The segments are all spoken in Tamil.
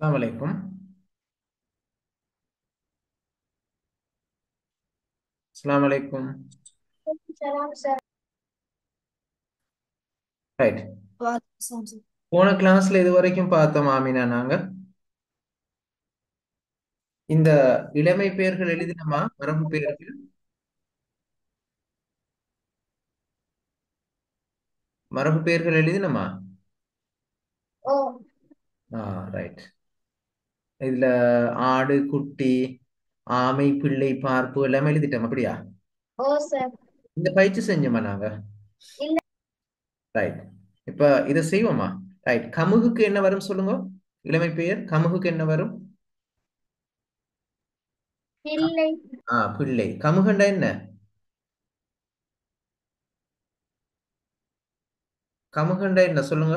அஸ்ஸலாமு அலைக்கும். அஸ்ஸலாமு அலைக்கும். சலாம் சார். ரைட். WhatsApp sir. போன கிளாஸ்ல இது வரைக்கும் பார்த்தோம் ஆமினா நாங்க இந்த இளமை பெயர்கள் எழுதினோமா? மரபு பெயர்கள் மரபு பெயர்கள் எழுதினோமா? ஓ. ஆ, ரைட். இதுல ஆடு, குட்டி, ஆமை, பிள்ளை, பார்ப்பு எல்லாமே எழுதிட்டோம் அப்படியா? ஓ சார். இந்த பயிற்சி செஞ்சோமா நாங்க? இல்ல. ரைட். இப்ப இதை செய்வோமா? ரைட். கமுகுக்கு என்ன வரும் சொல்லுங்க. இளமை பெயர் கமுகுக்கு என்ன வரும்? இல்லை. பிள்ளை. கமுகண்டா என்ன? கமுகண்டா என்ன சொல்லுங்க.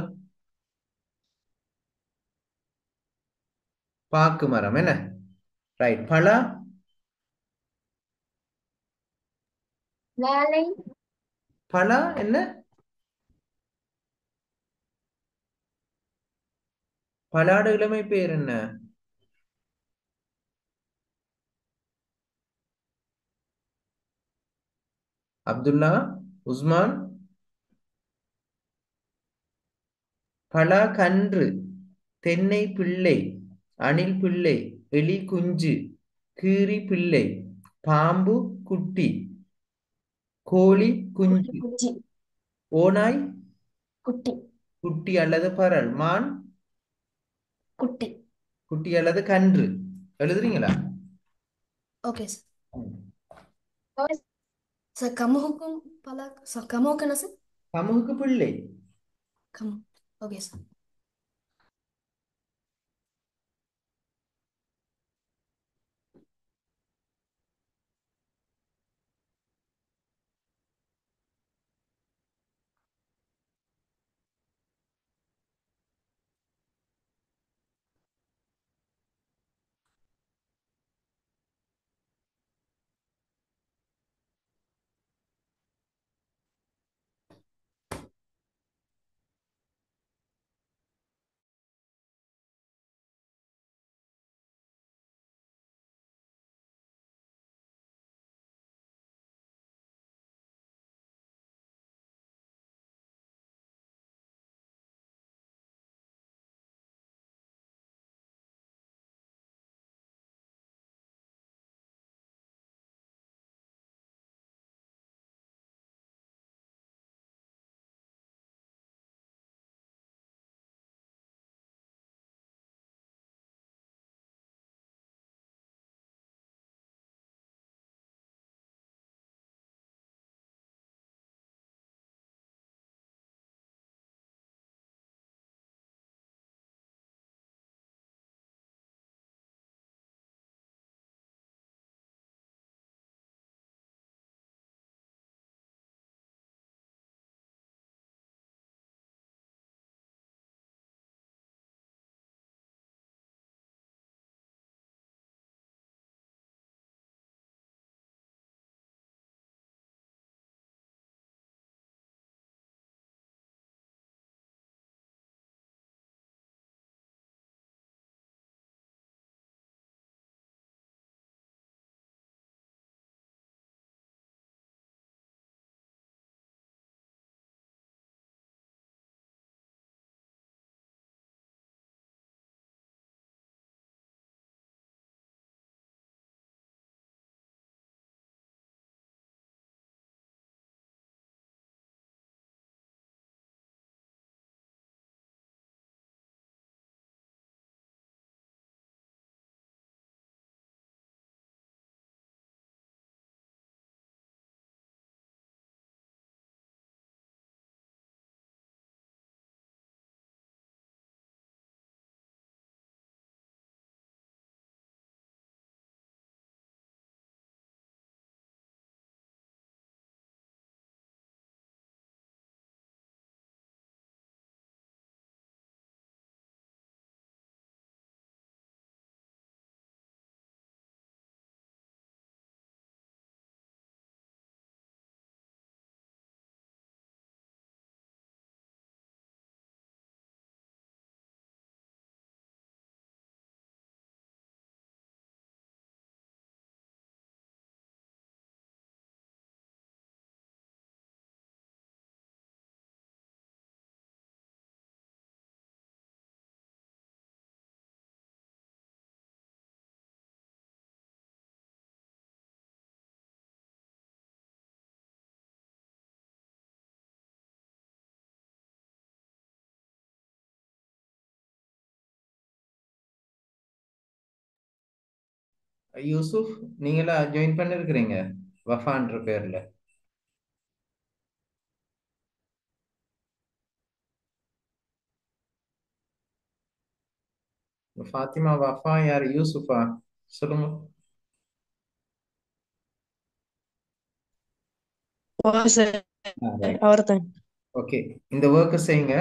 பாக்கு மரம் என்ன? ரைட். பலா. வேலை. பலா என்ன? பலாடு இளமை பெயர் என்ன? அப்துல்லா, உஸ்மான். பலா கன்று, தென்னை பிள்ளை, அணில் பிள்ளை, எலி குஞ்சு, கீரி பிள்ளை, பாம்பு குட்டி, கோழி குட்டி குஞ்சு, குச்சி. ஓநாய் குட்டி. குட்டி அல்லது பரல், மான் குட்டி. குட்டி அல்லது கன்று. எழுதுறீங்களா? Okay sir. ஓ சார், கமுகுக்கும் பல சார், கமுகுக்கு என்ன சார்? சமூக பிள்ளை. கமு. Okay sir. யூசுப், நீங்களா ஜாயின் பண்ணிருக்கிறீங்க வஃபான்ற பேர்ல? ஃபாத்திமா வஃபா யார்? யூசுஃபா? சொல்லுங்க. ஓ சார், ரைட். அவர்தான். ஓகே. இந்த ஒர்க்கை செய்யுங்க.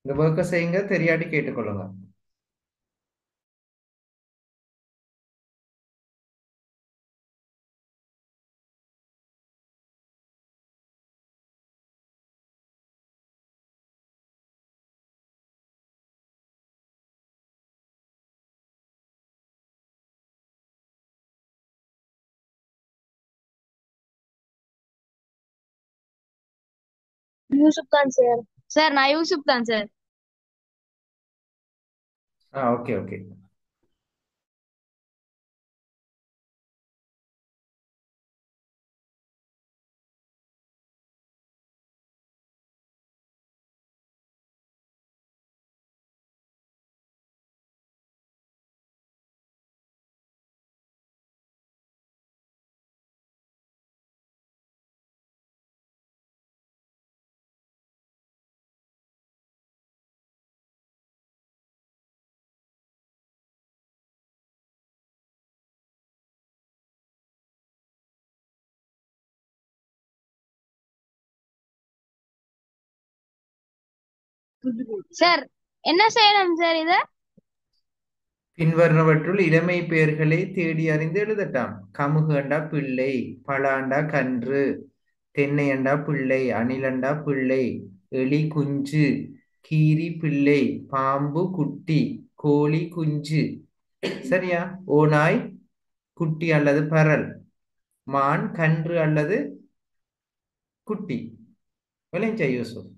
இந்த ஒர்க்கை செய்யுங்க, தெரியாட்டி கேட்டுக்கொள்ளுங்க. யூசுப் தான் சார். சார் நான் யூசுப் தான் சார். Okay okay. சார் என்ன செய்யணும் சார் இத? பின்வருவனவற்றுள் இளமை பெயர்களை தேடி அறிந்து எழுதட்டாம். கமுகண்டா பிள்ளை, பலாண்டா கன்று, தென்னையண்டா பிள்ளை, அணிலண்டா பிள்ளை, எலி குஞ்சு, கீரி பிள்ளை, பாம்பு குட்டி, கோழி குஞ்சு. சரியா? ஓநாய் குட்டி அல்லது பரல், மான் கன்று அல்லது குட்டி. விளைஞ்சா யூசுப்?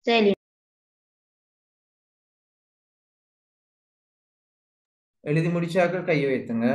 சரி. எழுதி முடிச்சாக்கள் கையை வைத்துங்க.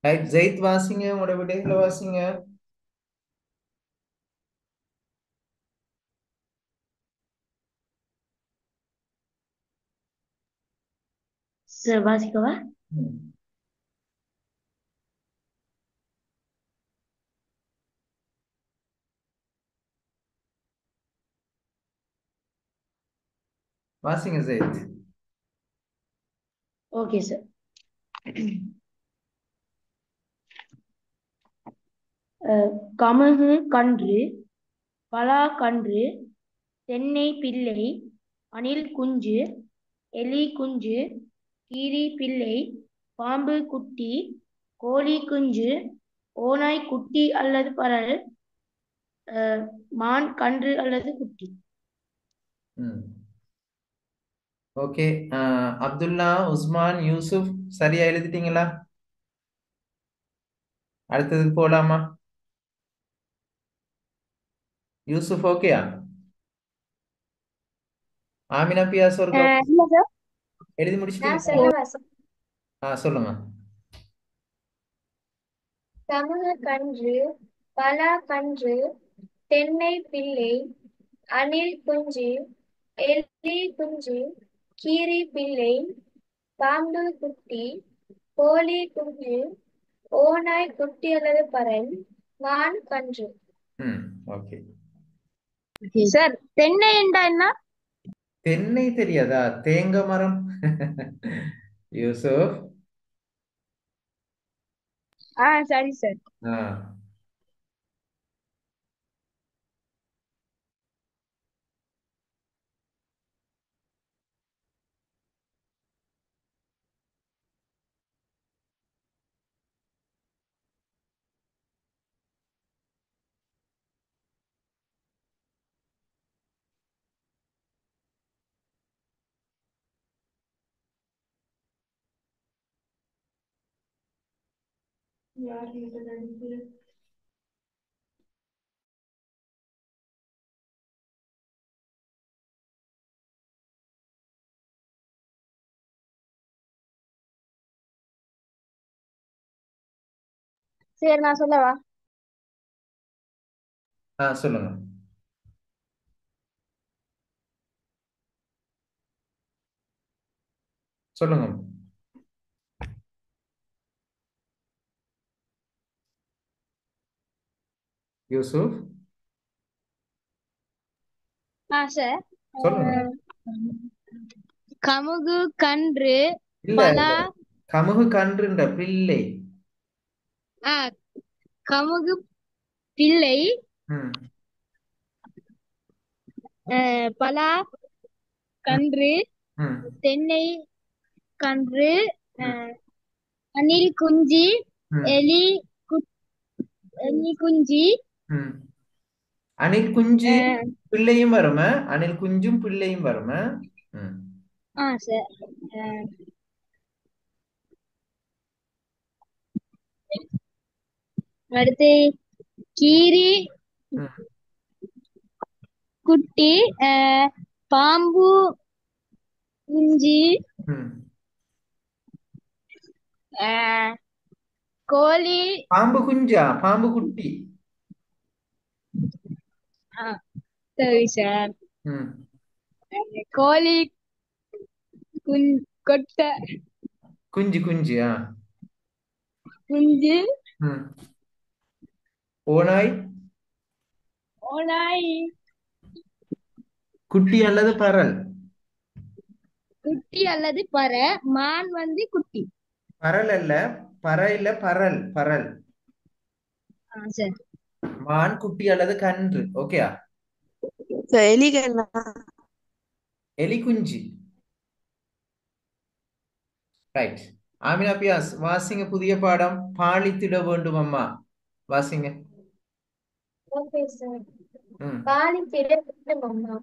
ரைட், ஜெயித் வாசிங்க, உங்களோட விடைகளை வாசிங்க. சார் வாசிக்கவா? ம். வாசிங்க ஜெயித். Okay sir. கமுகு கன்று, பலா கன்று, தென்னை பிள்ளை, அணில் குஞ்சு, எலி குஞ்சு, கீரி பிள்ளை, பாம்பு குட்டி, கோழி குஞ்சு, ஓநாய் குட்டி அல்லது பறல், மான் கன்று அல்லது குட்டி. ம். ஓகே, அப்துல்லா, உஸ்மான், யூசுப் சரியா எழுதிட்டீங்களா? அடுத்ததுக்கு போலாமா? யூசுப் ஓகேயா? ஆமினா பியாஸ் ஒரு இல்ல சார். எழுதி நான் முடிச்சிட்டீங்களா? சொல்லவா சார்? சொல்லுங்க. கமுகு கன்று, பலா கன்று, தென்னை பிள்ளை, அணில் குஞ்சு, எலி குஞ்சு, கீரி பிள்ளை, பாம்பு குட்டி, கோழி குஞ்சு, ஓநாய் குட்டி அல்லது பறல், மான் கன்று. ம். ஓகே. சார் தென்னை என்றா என்ன? தென்னை தெரியாதா? தேங்க மரம். யூசுப். சரி சார். ஆ சரி நான் சொல்லவா? சொல்லுங்க. சொல்லுங்க யூசுப். சார் சொல்லுங்க. கமுகு கன்று, இல்ல பலா, கமுகு கன்றுன்ற பிள்ளை. ஆ, கமுகு பிள்ளை, ம். பலா ம். கன்று, ம். தென்னை கன்று, ம். அணில் குஞ்சு, ம். எலி கு- எலி குஞ்சு, ம். அணில் குஞ்சு அஹ், பிள்ளையும் வரும, அணில் குஞ்சும் பிள்ளையும் வரும. ம். சார் அடுத்து கீரி ம். குட்டி, பாம்பு குஞ்சு, ம். கோழி, பாம்பு குஞ்சா பாம்பு குட்டி? ஆ, சரி சார். ம். கோழி கொட்டை குஞ்சு குஞ்சு. குஞ்சு, ம். ஓநாய் ஓநாய் குட்டி அல்லது பறல்? குட்டி அல்லது பறை, மான் குட்டி. பறல் அல்ல, பறை இல்ல, பறல் பறல். சார் மான் குட்டி அல்லது கன்று. ஓகேயா? எலிகள்னா எலி குஞ்சு. ரைட். ஆமினா பியாஸ் வாசிங்க. புதிய பாடம் பாலித்திட வேண்டும் அம்மா. வாசிங்க. Okay sir. ம். பாலி திட வேண்டும் அம்மா.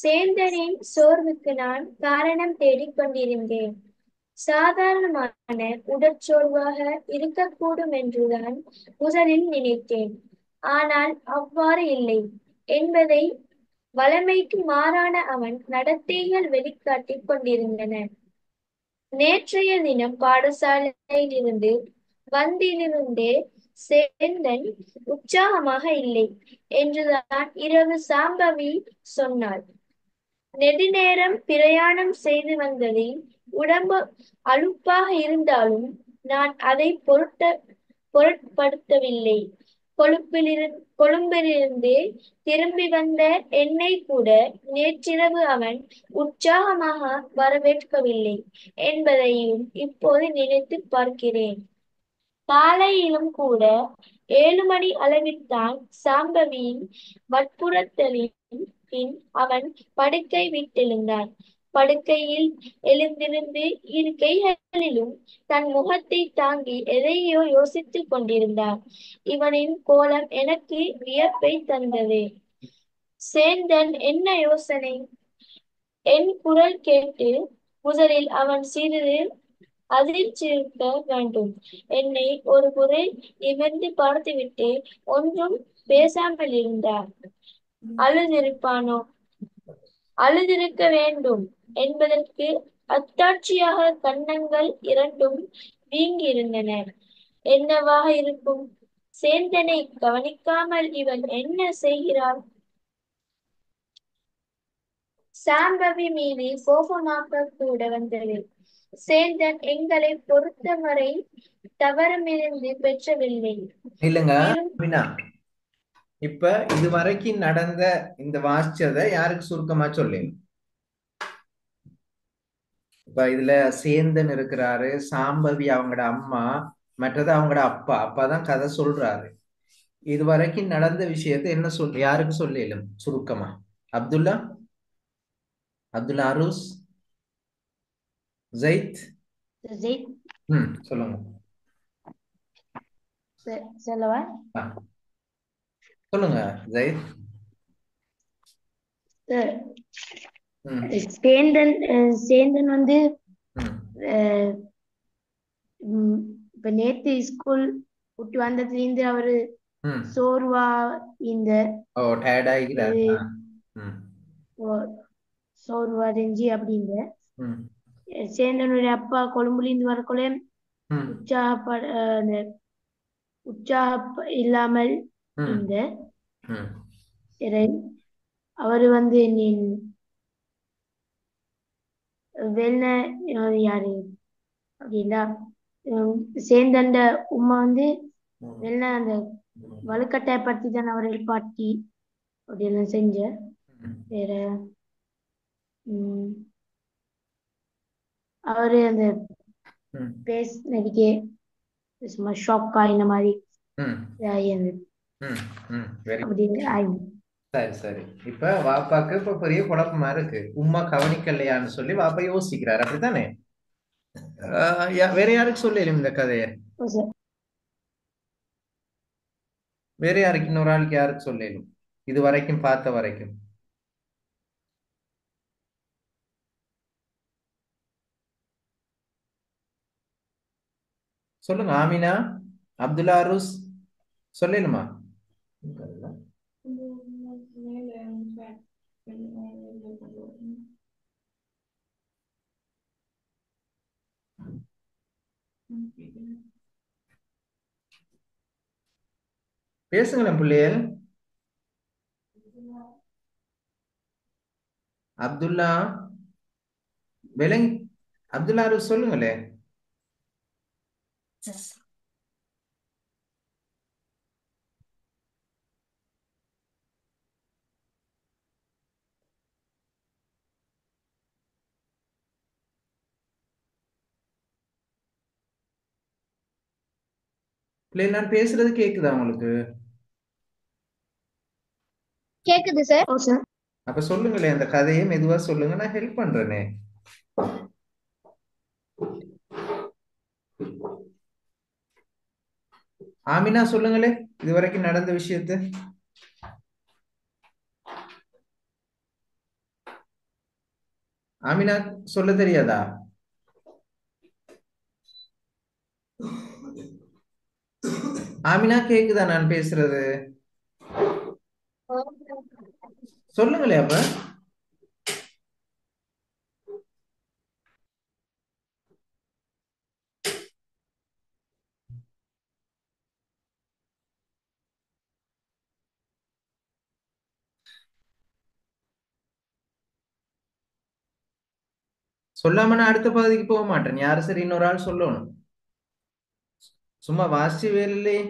சேந்தனின் சோர்வுக்கு நான் காரணம் தேடிக் கொண்டிருந்தேன். சாதாரணமான உடற்சோர்வாக இருக்கக்கூடும் என்றுதான் முதலில் நினைத்தேன். ஆனால் அவ்வாறு இல்லை என்பதை வழமைக்கு மாறான அவன் நடத்தைகள் வெளிக்காட்டிக் கொண்டிருந்தன. நேற்றைய தினம் பாடசாலையிலிருந்து வந்திலிருந்தே சேந்தன் உற்சாகமாக இல்லை என்றுதான் இரவு சாம்பவி சொன்னாள். நெடுநேரம் பிரயாணம் செய்து வந்ததில் உடம்பு அலுப்பாக இருந்தாலும் நான் அதை பொருட்படுத்தவில்லை. கொழும்பிலிருந்து திரும்பி வந்த என்னை கூட நேற்றிரவு அவன் உற்சாகமாக வரவேற்கவில்லை என்பதையும் இப்போது நினைத்துப் பார்க்கிறேன். காலையிலும் கூட 7 மணி அளவில்தான் சாம்பவியின் வற்புறுத்தலின் பின் அவன் படுக்கை விட்டெழுந்தான். படுக்கையில் எழுந்திருந்து இரு கைகளிலும் தன் முகத்தை தாங்கி எதையோ யோசித்துக் கொண்டிருந்தான். இவனின் கோலம் எனக்கு வியப்பை தந்தது. சேந்தன், என்ன யோசனை? என் குரல் கேட்டு முதலில் அவன் சிறிது அதிர்ச்சியிருக்க வேண்டும். என்னை ஒரு முறை நிமிர்ந்து பார்த்துவிட்டு ஒன்றும் பேசாமல் இருந்தான். அழுதிருப்பானோ? அழுதிருக்க வேண்டும் என்பதற்கு அத்தாட்சியாக கன்னங்கள் இரண்டும் வீங்கியிருந்தன. என்னவாக இருக்கும்? சேந்தனை கவனிக்காமல் இவன் என்ன செய்கிறாள்? சாம்பவி மீது கோபமாக கூட வந்தது. சேந்தன் எங்களை பொறுத்தவரை தவறமிருந்து பெற்றவில்லை. இல்லைங்க இரும் மீனா, இப்ப இது வரைக்கும் நடந்த இந்த வாசிச்சதை யாருக்கு சுருக்கமா சொல்லுங்க. இப்ப இதுல சேந்தன் இருக்கிறாரு, சாம்பவி அவங்களோட அம்மா, மற்றது அவங்களோட அப்பா. அப்பா தான் கதை சொல்றாரு. இது வரைக்கும் நடந்த விஷயத்தை என்ன யாருக்கு சொல்லலும் சுருக்கமா? அப்துல்லா, அப்துல்லா அரூஸ், ஜெயித். சொல்லுங்க. சொல்லவா? ஆ, சொல்லுங்க ஜெயித். ம் சேந்தன் வந்து ம் அஹ், உம், இப்ப நேத்து ஸ்கூல் விட்டு வந்ததுலேருந்து அவரு ம் சோர்வா இந்த ஓ, டயர்ட் ஆகிக்கிறார். ஆ, ம் சோர்வா அடைஞ்சி அப்படிங்க. ம் சேந்தனுடைய அப்பா கொழும்புலேருந்து வரக்குள்ள ம் உற்சாகப்பட அந்த இல்லாமல் ம் இந்த ம் அவரு வந்து நீ வெள்ள யாரு அப்படின்னா சேந்தண்ட உமா வந்து வெள்ள அந்த வலுக்கட்டாயப்படுத்தி தான் அவரை எழுப்பாட்டி அப்படியெல்லாம் செஞ்ச. வேற அவரு அந்த ம் பேசினதுக்கே சும்மா ஷாக்கா இந்த மாதிரி ம் ம் ம் வெரி அப்படின்னு ஆயிடும். சரி சரி. இப்ப வாப்பாக்கு இப்ப பெரிய குழப்பமா இருக்கு. உம்மா கவனிக்கலையான்னு சொல்லி வாப்பா யோசிக்கிறாரு, அப்படித்தானே? வேற யாருக்கு சொல்லலும் இந்த கதையை? வேற யாருக்கு, இன்னொரு ஆளுக்கு யாருக்கு சொல்லலும் இது வரைக்கும் பார்த்த வரைக்கும்? சொல்லுங்க. ஆமினா, அப்துல்லா அரூஸ், சொல்லலுமா? பேசுங்களேன் பிள்ளைகள். அப்துல்லா விலங் அப்துல்லா அரூஸ் சொல்லுங்களே. பிள்ளை, நான் பேசுறது கேக்குதா உங்களுக்கு? கேக்குது சார். அப்ப சொல்லுங்களேன், அந்த கதையை மெதுவா சொல்லுங்க, நான் ஹெல்ப் பண்றேனே. ஆமினா சொல்லுங்களே, இது வரைக்கும் நடந்த விஷயத்தை. ஆமினா சொல்ல தெரியாதா? ஆமினா கேக்குதா நான் பேசுறது? சொல்லுங்களே அப்ப. சொல்லாம நான் அடுத்த பகுதிக்கு போக மாட்டேன். யாரு சரி இன்னொரு ஆள் சொல்லணும். சும்மா வாசிச்சு வேலையே.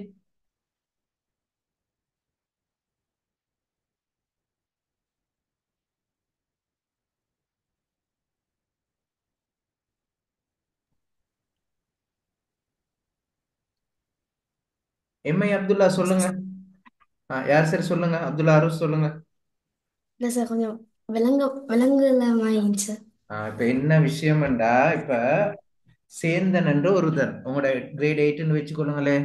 எம்ஐ அப்துல்லா சொல்லுங்க. யார் சரி சொல்லுங்க. அப்துல்லா அருஸ் சொல்லுங்க. இல்லை சார், கொஞ்சம் விலங்கு விலங்குலாமாயிடுச்சு சார். இப்ப என்ன விஷயம்டா, இப்ப சேந்தன் என்று ஒருத்தர் உங்களோட கிரேட் 8ன்னு வச்சுக்கொள்ளுங்களே.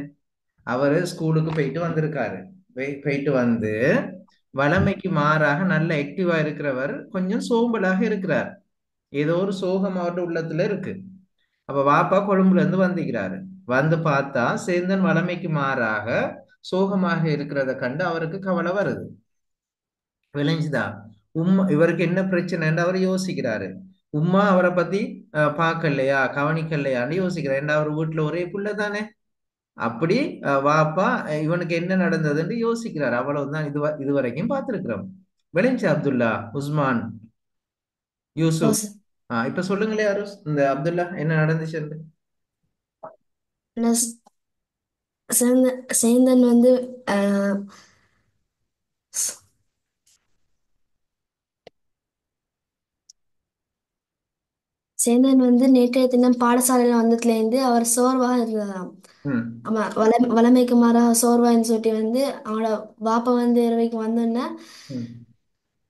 அவரு ஸ்கூலுக்கு போயிட்டு வந்திருக்காரு. போயிட்டு வந்து வளமைக்கு மாறாக நல்ல ஆக்டிவா இருக்கிறவர் கொஞ்சம் சோம்பலாக இருக்கிறார். ஏதோ ஒரு சோகம் அவருடைய உள்ளத்துல இருக்கு. அப்ப வாப்பா கொழும்புல இருந்து வந்திருக்கிறாரு. வந்து பார்த்தா சேந்தன் வளமைக்கு மாறாக சோகமாக இருக்கிறத கண்டு அவருக்கு கவலை வருது. விளைஞ்சுதா? இவருக்கு என்ன பிரச்சனைன்னு அவர் யோசிக்கிறாரு. உம்மா அவரை பத்தி பார்க்கலையா, கவனிக்கலையான்னு யோசிக்கிறார். ஏன்னா அவர் வீட்டுல ஒரே புள்ள தானே. அப்படி வாப்பா இவனுக்கு என்ன நடந்ததுன்னு யோசிக்கிறார். அவ்வளவுதான் இதுவரைக்கும் பார்த்திருக்கிறோம். விளைஞ்சு அப்துல்லா, உஸ்மான், ஓ யூசுப். சார். இப்ப சொல்லுங்களே அருஸ், இந்த அப்துல்லா என்ன நடந்துச்சு? இல்லை, சேந்தன் வந்து ஆஹ், சேந்தன் வந்து நேற்றைய தினம் பாடசாலையில் வந்ததுலேருந்து அவர் சோர்வாக இருந்தாராம். ம். ஆமா, வளமைக்கு மாறாக சோர்வான்னு சொல்லிட்டு வந்து அவனோட பாப்பா வந்து இரவைக்கு வந்தோன்னே ம்.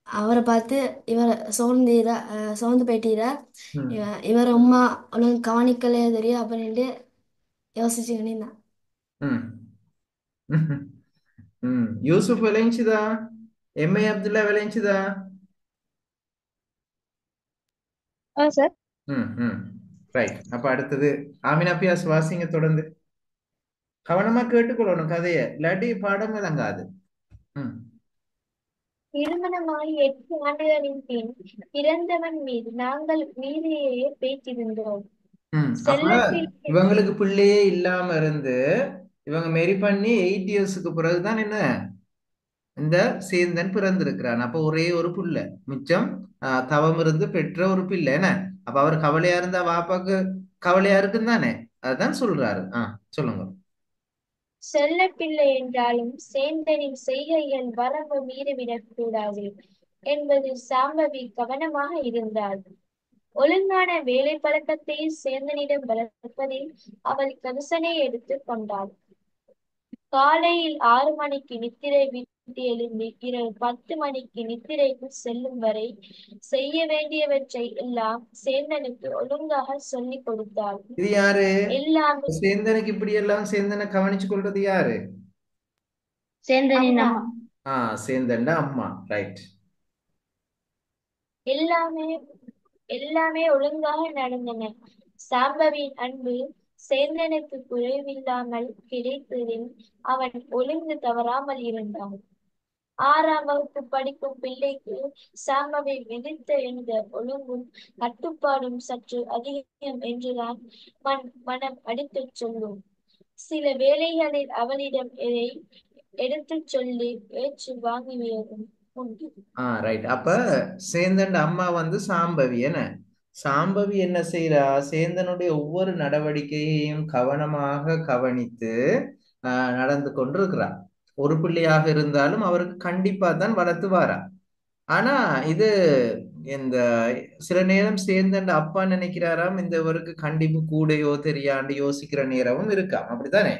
அவரை பார்த்து இவர் சோர்ந்து போயிட்டீரா, ம். இவர் அம்மா ஒன்றும் கவனிக்கலையே தெரியும் அப்படின்ட்டு யோசிச்சுக்கினே இருந்தான். ம். ம். யூசுப் விளைஞ்சுதா? எம்ஏ அப்துல்லா விளைஞ்சுதா? சார். ம். ம். ரைட். அப்ப அடுத்தது ஆமினா பியாஸ் வாசிங்க தொடர்ந்து. கவனமா கேட்டுக்கொள்ளணும் கதையை, இல்லாட்டி பாடம் விளங்காது. ம். திருமணமாகி 8 ஆண்டுகளின் பின் பிறந்தவன் மீது நாங்கள் மீதிலேயே பேசியிருந்தோம். அப்ப செல்லப்பிள்ளை இவங்களுக்கு பிள்ளையே இல்லாம இருந்து இவங்க மேரி பண்ணி 8 இயர்ஸுக்கு பிறகுதான் என்ன இந்த சேந்தன் பிறந்திருக்கிறான். அப்ப ஒரே ஒரு புள்ள மிச்சம். தவம் இருந்து பெற்ற ஒரு பிள்ளை என்ன. அப்ப அவர் கவலையா இருந்தா வாப்பாக்கு கவலையா இருக்குன்னு தானே. அதுதான் சொல்றாரு. சொல்லுங்க. செல்லப்பிள்ளை என்றாலும் சேந்தனின் செய்கைகள் வரம்பு மீறிவிடக் கூடாது என்பதில் சாம்பவி கவனமாக இருந்தாள். ஒழுங்கான வேலை பழக்கத்தை சேந்தனிடம் வளர்ப்பதில் அவள் கரிசனை எடுத்துக் கொண்டாள். காலையில் 6 மணிக்கு நித்திரை விட்டு எழும்பி இரவு 10 மணிக்கு நித்திரைக்கு செல்லும் வரை செய்ய வேண்டியவற்றை எல்லாம் சேந்தனுக்கு ஒழுங்காக சொல்லிக் கொடுத்தாள். இது யாரு? எல்லாமே சேந்தனுக்கு இப்படி எல்லாம் சேந்தனை கவனிச்சு கொள்றது யாரு? சேந்தனின் அம்மா. அம்மா. சேந்தன் அம்மா. ரைட். எல்லாமே எல்லாமே ஒழுங்காக நடந்தன. சாம்பவியின் அன்பு சேந்தனுக்கு குறைவில்லாமல் கிடைத்ததில் அவன் ஒழுங்கு தவறாமல் இருந்தான். 6ஆம் வகுப்பு படிக்கும் பிள்ளைக்கு சாம்பவி விதித்த இந்த ஒழுங்கும் கட்டுப்பாடும் சற்று அதிகம் என்றுதான் மனம் அடித்துச் சொல்லும். சில வேளைகளில் அவளிடம் எதை எடுத்துச் சொல்லி ஏற்று வாங்குவதும் உண்டு. ரைட். அப்ப சேந்தன் அம்மா வந்து சாம்பவி என்ன. சாம்பவி என்ன செய்யறா? சேந்தனுடைய ஒவ்வொரு நடவடிக்கையையும் கவனமாக கவனித்து நடந்து கொண்டிருக்கிறா. ஒரு பிள்ளையாக இருந்தாலும் அவருக்கு கண்டிப்பா தான் வளர்த்து வாரா. ஆனா இது இந்த சில நேரம் சேந்தன் அப்பா நினைக்கிறாராம் இந்த கண்டிப்பு கூடையோ தெரியாண்டு யோசிக்கிற நேரமும் இருக்கா. அப்படித்தானே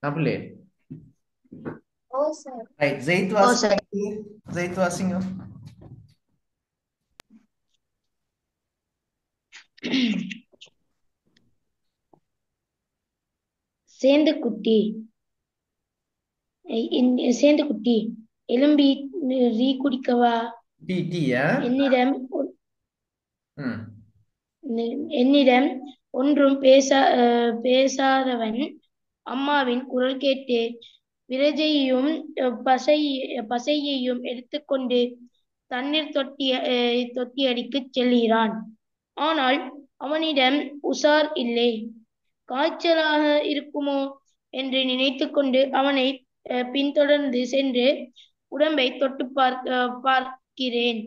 அப்படியே. ஓ சார். ரைட். ஜெயித் ஓ சார். வாசிங்க. ஜெயித் வாசிங்க. சேந்து குட்டி சேந்து குட்டி எலும்பி ரீ குடிக்கவா? டிடியா? என்னிடம் ம். என்னிடம் ஒன்றும் பேசாதவன் அம்மாவின் குரல் கேட்டு விரஜையும் பசையையும் எடுத்துக்கொண்டு தண்ணீர் தொட்டியடிக்குச் செல்கிறான். ஆனால் அவனிடம் உசார் இல்லை. காய்ச்சலாக இருக்குமோ என்று நினைத்துக்கொண்டு அவனை பின்தொடர்ந்து சென்று உடம்பை தொட்டு பார்க்கிறேன்.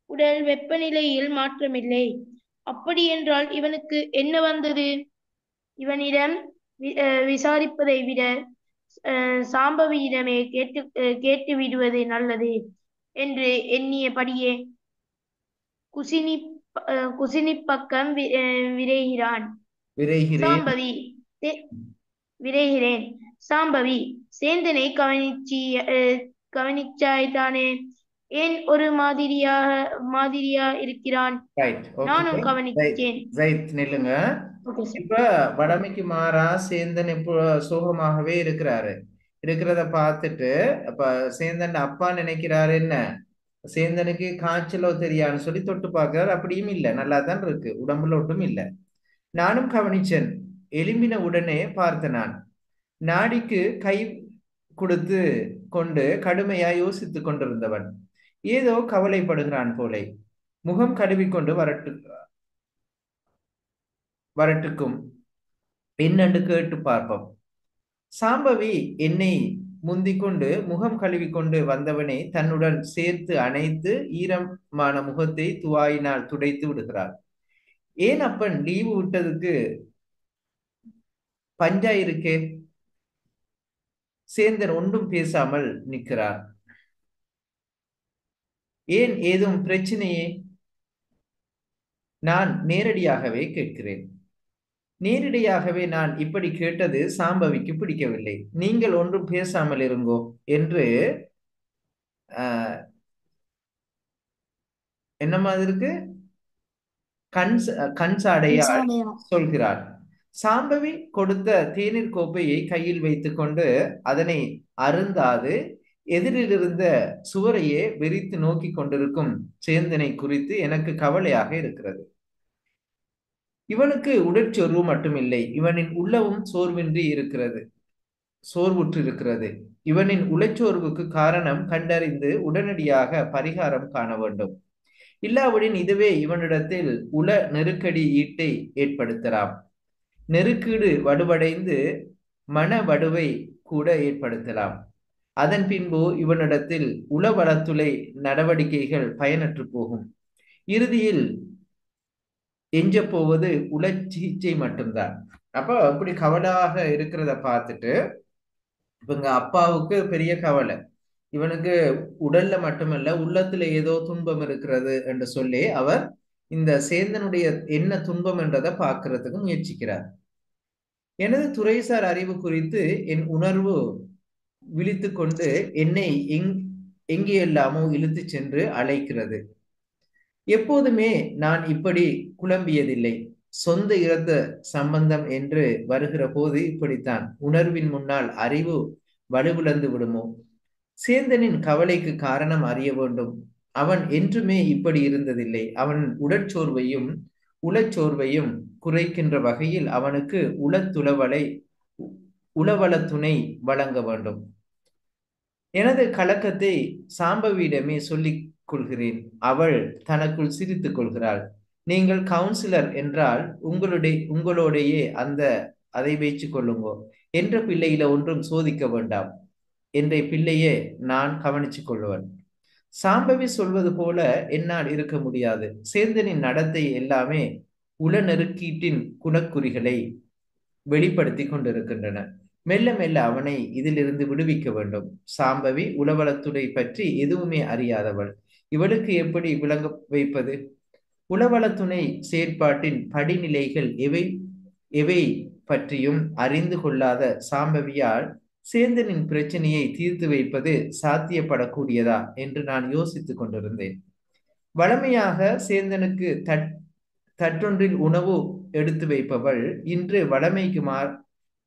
உடல் வெப்பநிலையில் மாற்றமில்லை. அப்படியென்றால் இவனுக்கு என்ன வந்தது? இவனிடம் விசாரிப்பதை விட சாம்பவியிடமே கேட்டு விடுவது நல்லது என்று எண்ணியபடியே குசினி குசினி பக்கம் விரைகிறான். விரைகிறேன். சாம்பவி விரைகிறேன். சாம்பவி, சேந்தனை கவனிச்சாய்தானே? ஏன் ஒரு மாதிரியா இருக்கிறான்? ரைட், நானும் ஓகே, கவனிச்சேன். ரைட், நில்லுங்க. இப்ப வடமைக்கு மாறா சேந்தன் இப்போ சோகமாகவே இருக்கிறத பார்த்துட்டு அப்ப சேந்தன் அப்பா நினைக்கிறாரு என்ன, சேந்தனுக்கு காய்ச்சலோ தெரியான்னு சொல்லி தொட்டு பார்க்கிறார். அப்படியும் இல்லை, நல்லா தான் இருக்கு, உடம்புல ஒட்டும் இல்லை. நானும் கவனிச்சேன். எலும்பின உடனே பார்த்த நான் நாடிக்கு கை கொடுத்து கொண்டு கடுமையா யோசித்துக் கொண்டிருந்தவன் ஏதோ கவலைப்படுகிறான் போலே முகம் கழுவிக்கொண்டு வரட்டுக்கும் என்னென்று கேட்டு பார்ப்போம். சாம்பவி என்னை முந்திக்கொண்டு முகம் கழுவிக்கொண்டு வந்தவனை தன்னுடன் சேர்த்து அணைத்து ஈரமான முகத்தை துவாயினால் துடைத்து விடுகிறார். ஏன் அப்பன் லீவு விட்டதுக்கு பஞ்சா இருக்கே? சேந்தன் ஒன்றும் பேசாமல் நிற்கிறார். ஏன், ஏதும் பிரச்சனையே? நான் நேரடியாகவே கேட்கிறேன். நேரடியாகவே நான் இப்படி கேட்டது சாம்பவிக்கு பிடிக்கவில்லை. நீங்கள் ஒன்றும் பேசாமல் இருங்கோ என்று என்ன மாதிரி இருக்கு, கண் சாடையால் சொல்கிறார். சாம்பவி கொடுத்த தேநீர் கோப்பையை கையில் வைத்துக் கொண்டு அதனை அருந்தாது எதிரில் இருந்த சுவரையே வெறித்து நோக்கி கொண்டிருக்கும் சேந்தனை குறித்து எனக்கு கவலையாக இருக்கிறது. இவனுக்கு உடற்சோர்வு மட்டுமில்லை, இவனின் உள்ளவும் சோர்வுற்று இருக்கிறது. இவனின் உளச்சோர்வுக்கு காரணம் கண்டறிந்து உடனடியாக பரிகாரம் காண வேண்டும். இல்லாவிடின் இதுவே இவனிடத்தில் உள நெருக்கடி ஈட்டை ஏற்படுத்தலாம். நெருக்கீடு வடுவடைந்து மன வடுவை கூட ஏற்படுத்தலாம். அதன் பின்பு இவனிடத்தில் உளவளத்துளை நடவடிக்கைகள் பயனற்று போகும். இறுதியில் எஞ்ச போவது உள சிகிச்சை மட்டும்தான். அப்போ அப்படி கவலையாக இருக்கிறத பார்த்துட்டு இவங்க அப்பாவுக்கு பெரிய கவலை. இவனுக்கு உடல்ல மட்டுமல்ல உள்ளத்துல ஏதோ துன்பம் இருக்கிறது என்று சொல்லி அவர் இந்த சேந்தனுடைய என்ன துன்பம் என்றதை பார்க்கறதுக்கு முயற்சிக்கிறார். எனது துறைசார் அறிவு குறித்து என் உணர்வு விழித்து கொண்டு என்னை எங்கே எல்லாமோ இழுத்து சென்று அழைக்கிறது. எப்போதுமே நான் இப்படி குழம்பியதில்லை. சொந்த இரத்த சம்பந்தம் என்று வருகிற போது இப்படித்தான். உணர்வின் முன்னால் அறிவு வலுவிழந்து விடுமோ? சேந்தனின் கவலைக்கு காரணம் அறிய வேண்டும். அவன் என்றுமே இப்படி இருந்ததில்லை. அவன் உடற்சோர்வையும் உளச்சோர்வையும் குறைக்கின்ற வகையில் அவனுக்கு உளவள துணை வழங்க வேண்டும். எனது கலக்கத்தை சாம்பவியிடமே சொல்லிக் கொள்கிறேன். அவள் தனக்குள் சிரித்துக் கொள்கிறாள். நீங்கள் கவுன்சிலர் என்றால் உங்களோடையே அதை வைச்சு கொள்ளுங்கோ. என்ற பிள்ளையில ஒன்றும் சோதிக்க வேண்டாம். என்ற பிள்ளையே நான் கவனிச்சுக் கொள்ளுவன். சாம்பவி சொல்வது போல என்னால் இருக்க முடியாது. சேந்தனின் நடத்தை எல்லாமே உள நெருக்கீட்டின் குணக்குறிகளை வெளிப்படுத்தி கொண்டிருக்கின்றன. மெல்ல மெல்ல அவனை இதிலிருந்து விடுவிக்க வேண்டும். சாம்பவி உளவளத்துறை பற்றி எதுவுமே அறியாதவள். இவளுக்கு எப்படி விளங்க வைப்பது? உளவளத்துணை செயற்பாட்டின் படிநிலைகள் எவை பற்றியும் அறிந்து கொள்ளாத சாம்பவியால் சேந்தனின் பிரச்சனையை தீர்த்து வைப்பது சாத்தியப்படக்கூடியதா என்று நான் யோசித்துக் கொண்டிருந்தேன். வழமையாக சேந்தனுக்கு தட்டொன்றில் உணவு எடுத்து வைப்பவள் இன்று வழமைக்கு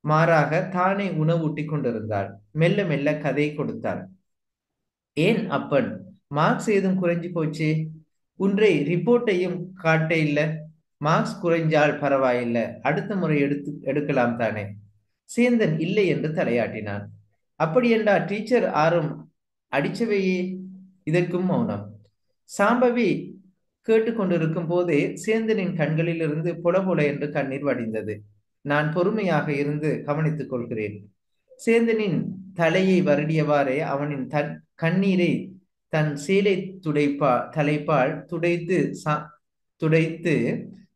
மாறாக தானே உணவூட்டி கொண்டிருந்தாள். மெல்ல மெல்ல கதை கொடுத்தாள். ஏன் அப்பன், மார்க்ஸ் ஏதும் குறைஞ்சு போச்சே? ஒன்றை ரிப்போர்ட்டையும் காட்ட இல்ல. மார்க்ஸ் குறைஞ்சால் பரவாயில்லை, அடுத்த முறை எடுக்கலாம் தானே. சேந்தன் இல்லை என்று தலையாட்டினான். அப்படி என்றா டீச்சர் ஆறும் அடிச்சவையே? இதற்கும் மௌனம். சாம்பவி கேட்டுக்கொண்டிருக்கும் போதே சேந்தனின் கண்களில் இருந்து பொல பொல என்று கண்ணீர் வடிந்தது. நான் பொறுமையாக இருந்து கவனித்துக் கொள்கிறேன். சேந்தனின் தலையை வருடியவாறே அவனின் கண்ணீரை தன் சேலை தலைப்பால் துடைத்து துடைத்து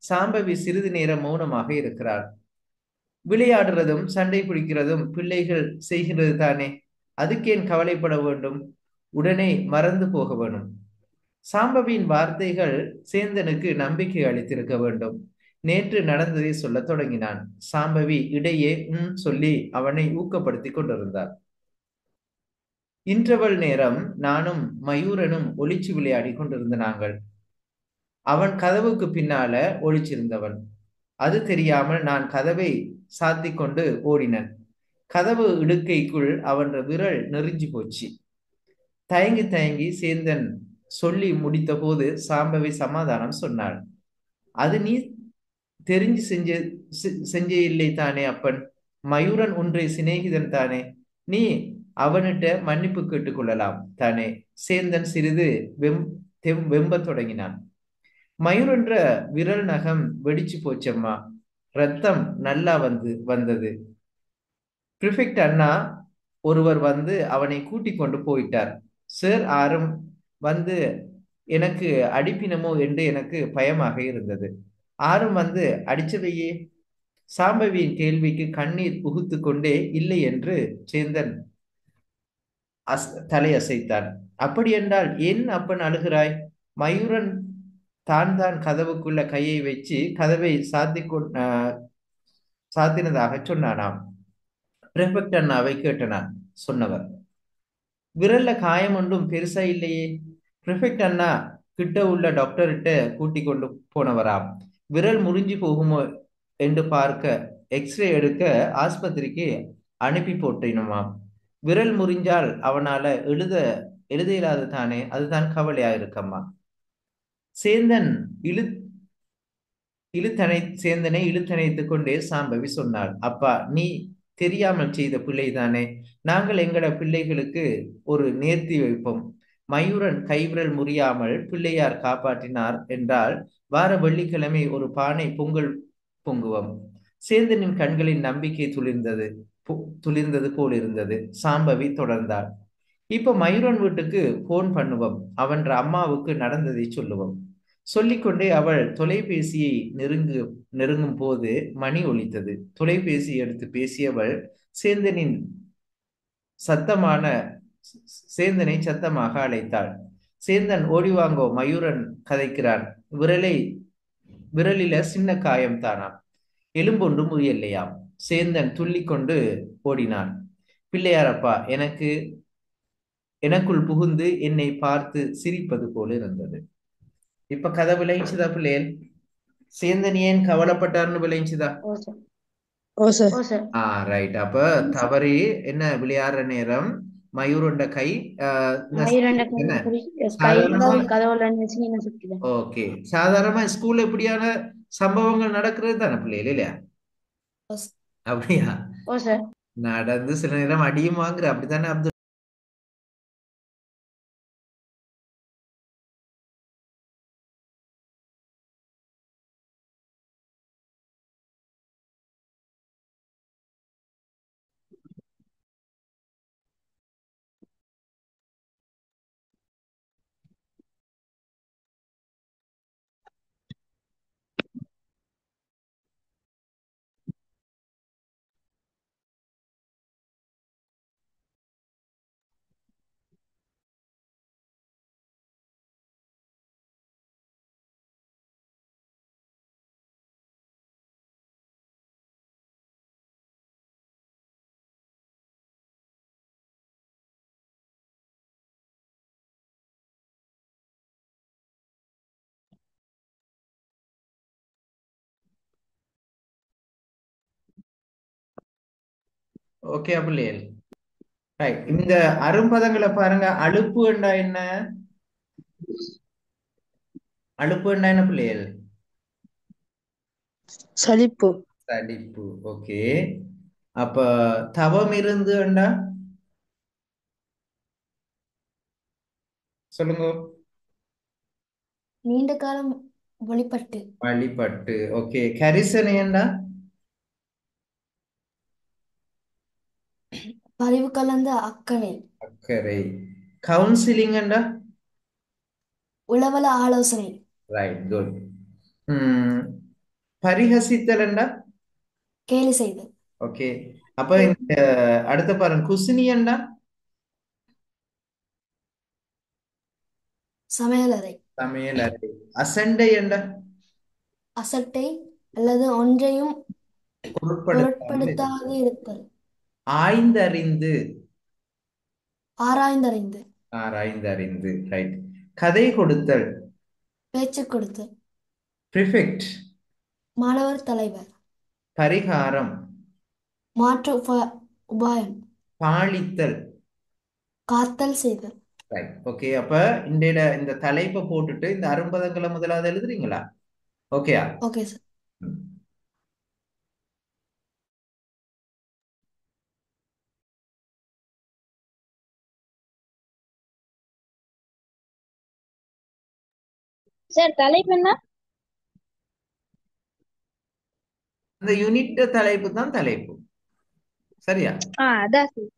சாம்பவி சிறிது நேரம் மௌனமாக இருக்கிறாள். விளையாடுறதும் சண்டை பிடிக்கிறதும் பிள்ளைகள் செய்கிறது தானே, அதுக்கேன் கவலைப்பட வேண்டும், உடனே மறந்து போக வேணும். சாம்பவியின் வார்த்தைகள் சேந்தனுக்கு நம்பிக்கை அளித்திருக்க வேண்டும். நேற்று நடந்ததை சொல்லத் தொடங்கினான். சாம்பவி இடையே சொல்லி அவனை ஊக்கப்படுத்தி கொண்டிருந்தார். இன்டர்வல் நேரம் நானும் மயூரனும் ஒளிச்சு விளையாடி கொண்டிருந்த நாங்கள். அவன் கதவுக்கு பின்னால ஒளிச்சிருந்தவன். அது தெரியாமல் நான் கதவை சாத்தி கொண்டு ஓடினன். கதவு இடுக்கைக்குள் அவன் விரல் நெறிஞ்சு போச்சு. தயங்கி தயங்கி சேந்தன் சொல்லி முடித்த போது சாம்பவி சமாதானம் சொன்னாள். அது நீ தெரிஞ்சு செஞ்ச இல்லை தானே அப்பன், மயூரன் ஒன்றை சிநேகிதன் தானே, நீ அவனிட்ட மன்னிப்பு கேட்டுக்கொள்ளலாம் தானே. சேந்தன் சிறிது வெம்ப தொடங்கினான். மயூரன்ற விரல் நகம் வெடிச்சு போச்சம்மா, ரத்தம் நல்லா வந்தது. பிரிஃபெக்ட் அண்ணா ஒருவர் வந்து அவனை கூட்டிக் கொண்டு போயிட்டார். சார் ஆரும் வந்து எனக்கு அடிப்பினமோ என்று எனக்கு பயமாக இருந்தது. ஆரும் வந்து அடிச்சவையே. சாம்பவியின் கேள்விக்கு கண்ணீர் புகுத்து கொண்டே இல்லை என்று சேந்தன் தலையசைத்தான். அப்படி என்றால் ஏன் அப்பன் அழுகிறாய்? மயூரன் தான் கதவுக்குள்ள கையை வச்சு கதவை சாத்தினதாக சொன்னானாம். பிரிஃபெக்ட் அண்ணாவை கேட்டனான் சொன்னவர். விரல்ல காயம் ஒன்றும் பெருசா இல்லையே. பிரிஃபெக்ட் அண்ணா கிட்ட உள்ள டாக்டர்கிட்ட கூட்டி கொண்டு போனவராம். விரல் முறிஞ்சு போகுமோ என்று பார்க்க எக்ஸ்ரே எடுக்க ஆஸ்பத்திரிக்கு அனுப்பி போட்டினுமாம். விரல் முறிஞ்சால் அவனால எழுத இயலாது தானே, அதுதான் கவலையா இருக்கம்மா. சேந்தன் சேந்தனை இழுத்தணைத்துக் கொண்டே சாம்பவி சொன்னாள். அப்பா, நீ தெரியாமல் செய்த பிள்ளை தானே. நாங்கள் எங்கட பிள்ளைகளுக்கு ஒரு நேர்த்தி வைப்போம். மயூரன் கைவிரல் முறியாமல் பிள்ளையார் காப்பாற்றினார் என்றால் வார வெள்ளிக்கிழமை ஒரு பானை பொங்கல் பொங்குவோம். சேந்தனின் கண்களின் நம்பிக்கை துளிர்ந்தது போல் இருந்தது. சாம்பவி தொடர்ந்தாள். இப்ப மயூரன் வீட்டுக்கு போன் பண்ணுவோம், அவன்ற அம்மாவுக்கு நடந்ததை சொல்லுவோம். சொல்லிக்கொண்டே அவள் தொலைபேசியை நெருங்கும் போது மணி ஒலித்தது. தொலைபேசி எடுத்து பேசியவள் சேந்தனை சத்தமாக அழைத்தாள். சேந்தன் ஓடிவாங்கோ, மயூரன் கதைக்கிறான். விரலில சின்ன காயம் தானாம், எலும்பொன்று முறியல்லையாம். சேந்தன் துள்ளிக்கொண்டு ஓடினான். பிள்ளையாரப்பா எனக்குள் புகுந்து என்னை பார்த்து சிரிப்பது போல இருந்தது. இப்ப கதை விளைஞ்சுதா பிள்ளைகள்? சேந்தன் ஏன் கவலைப்பட்டார்னு விளைஞ்சுதா? ரைட். அப்ப தவறி என்ன விளையாடுற நேரம் மயூரோண்ட கை ஓகே. சாதாரணமா ஸ்கூல்ல இப்படியான சம்பவங்கள் நடக்கிறது தானே பிள்ளைகள், இல்லையா? அப்படியா? நடந்து சில நேரம் அடியும் வாங்குற, அப்படித்தானே அப்துல்? ஓகே பிள்ளைகள், ரைட். இந்த அரும்பதங்களை பாருங்க. அலுப்பு என்றா என்ன? அலுப்பு என்றா என்ன பிள்ளைகள்? சலிப்பு. சலிப்பு. ஓகே. அப்ப தவம் இருந்து என்றா சொல்லுங்க. நீண்ட காலம் வழிபட்டு. ஓகே. கரிசனை என்றா பரிவு கலந்த அக்கறை. கவுன்சிலிங் என்றா உளவல ஆலோசனை. Right, good. ம், பரிஹசித்தல் என்றா? கேலி செய்தல். ஓகே. அப்ப இந்த அடுத்த பாருங்க, குசினி என்றா? சமையலறை. சமையலறை. அசண்டை என்றா? அசட்டை அல்லது ஒன்றையும் பொருட்படுத்தாமல் பொருட்படுத்தாது இருத்தல். இருத்தல். ஆய்ந்தறிந்து. ஆராய்ந்தறிந்து. ஆராய்ந்தறிந்து, ரைட். கதை கொடுத்தல். பேச்சு கொடுத்தல். பிரிஃபெக்ட். மாணவர் தலைவர். பரிகாரம். மாற்று உபாயம். பாலித்தல். காத்தல் செய்தல். ரைட். ஓகே. அப்ப இந்த தலைப்பை போட்டுட்டு இந்த அரும்பதங்களை முதலாவது எழுதுறீங்களா? ஓகேயா? Okay sir. ம். சார் தலைப்பு என்ன? அந்த யூனிட் தலைப்பு தான் தலைப்பு. சரியா? அதான் சார்.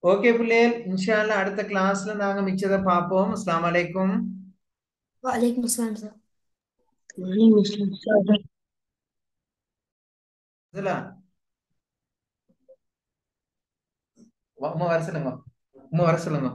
ஓகே பிள்ளைகள், இன்ஷா அல்லாஹ் அடுத்த கிளாஸ்ல நாங்க மிச்சத்தை பார்ப்போம். அஸ்ஸலாமு அலைக்கும். வலைக்கும் அஸ்ஸலாம் சார். இதெல்லாம் உம்மா வர சொல்லுங்க. உம்மா வர சொல்லுங்க.